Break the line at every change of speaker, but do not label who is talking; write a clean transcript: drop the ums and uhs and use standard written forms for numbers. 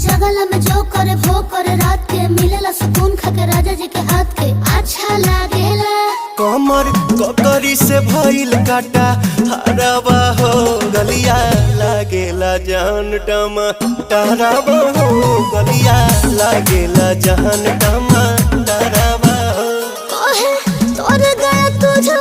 जगला में जो करे वो करे रात के मिलेला सुकून खाके राजा जी के हाथ के अच्छा लागेला।
कमर ककरी से भइल काटा हराबा हो गलिया लागेला जान टमाटराबा हो गलिया लागेला जान टमाटराबा हो।
तोहे तोर गया तुझे